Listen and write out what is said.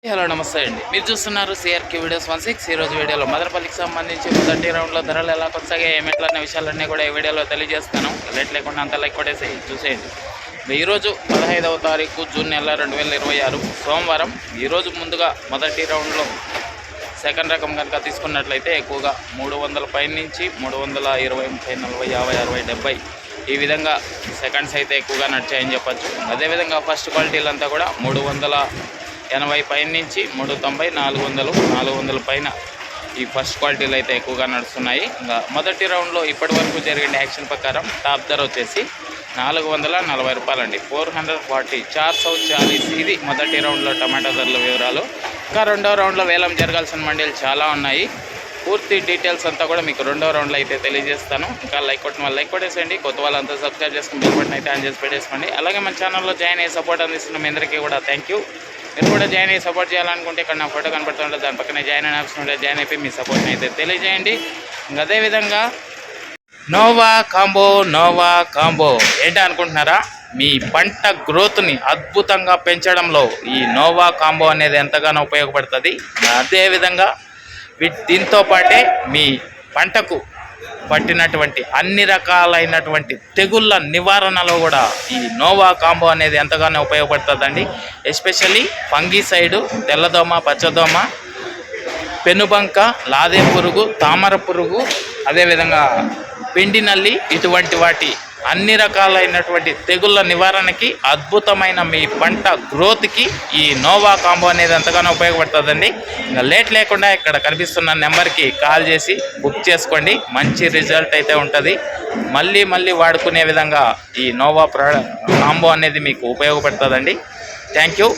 Hello నమస్తే అండి, మీరు చూస్తున్నారు సిఆర్కే వీడియోస్ 16. ఈరోజు వీడియోలో మదనపల్లికి సంబంధించి మొదటి రౌండ్లో ధరలు ఎలా కొనసాగాయి, ఏమిట్లన్న విషయాలన్నీ కూడా ఈ వీడియోలో తెలియజేస్తాను. లేట్ లేకుండా అంత లైక్ కొట్టేసి చూసేయండి. ఈరోజు 15వ తారీఖు జూన్ నెల 2026 సోమవారం. ఈరోజు ముందుగా మొదటి రౌండ్లో సెకండ్ రకం కనుక తీసుకున్నట్లయితే ఎక్కువగా 300 పైన నుంచి 320, 30, 40, 50, 60, 70 ఈ విధంగా సెకండ్స్ అయితే ఎక్కువగా నడిచాయని చెప్పచ్చు. అదేవిధంగా ఫస్ట్ క్వాలిటీలంతా కూడా 380 పైన నుంచి 390, 400 పైన ఈ ఫస్ట్ క్వాలిటీలు అయితే ఎక్కువగా నడుస్తున్నాయి. ఇంకా మొదటి రౌండ్లో ఇప్పటి వరకు జరిగిన యాక్షన్ ప్రకారం టాప్ ధర వచ్చేసి 440 రూపాయలండి. 440, 440 ఇది మొదటి రౌండ్లో టమాటా ధరల వివరాలు. ఇంకా రెండవ రౌండ్లో వేలం జరగాల్సిన మండీలు చాలా ఉన్నాయి. పూర్తి డీటెయిల్స్ అంతా కూడా మీకు రెండవ రౌండ్లో అయితే తెలియజేస్తాను. ఇంకా లైక్ కొట్టిన వాళ్ళు లైక్ కొట్టేసేయండి, కొత్త వాళ్ళంతా సబ్స్క్రైబ్ చేసుకుని బెల్ బటన్ అయితే ఆన్ చేసి పెట్టేసుకోండి. అలాగే మన ఛానల్లో జాయిన్ అయ్యి సపోర్ట్ అందిస్తున్న మీ అందరికీ కూడా థ్యాంక్ యూ. మీరు కూడా జాయిన్ అయ్యి సపోర్ట్ చేయాలనుకుంటే ఇక్కడ నా ఫోటో కనబడుతుంటే దాని పక్కనే జాయిన్ అయిన ఆప్షన్ ఉంటే జాయిన్ అయిపోయి మీ సపోర్ట్ని అయితే తెలియజేయండి. ఇంకా అదేవిధంగా నోవా కాంబో ఏంటి అనుకుంటున్నారా? మీ పంట గ్రోత్ని అద్భుతంగా పెంచడంలో ఈ నోవా కాంబో అనేది ఎంతగానో ఉపయోగపడుతుంది. అదేవిధంగా దీంతో పాటే మీ పంటకు పట్టినటువంటి అన్ని రకాలైనటువంటి తెగుళ్ళ నివారణలో కూడా ఈ నోవా కాంబో అనేది ఎంతగానో ఉపయోగపడుతుందండి. ఎస్పెషల్లీ ఫంగిసైడు, తెల్లదోమ, పచ్చదోమ, పెనుబంక, లాదే పురుగు, తామర పురుగు, అదేవిధంగా పిండి నల్లి, ఇటువంటి వాటి అన్ని రకాలైనటువంటి తెగుళ్ళ నివారణకి అద్భుతమైన మీ పంట గ్రోత్కి ఈ నోవా కాంబో అనేది ఎంతగానో ఉపయోగపడుతుందండి. ఇంకా లేట్ లేకుండా ఇక్కడ కనిపిస్తున్న నెంబర్కి కాల్ చేసి బుక్ చేసుకోండి. మంచి రిజల్ట్ అయితే ఉంటుంది. మళ్ళీ వాడుకునే విధంగా ఈ నోవా కాంబో అనేది మీకు ఉపయోగపడుతుందండి. Thank you.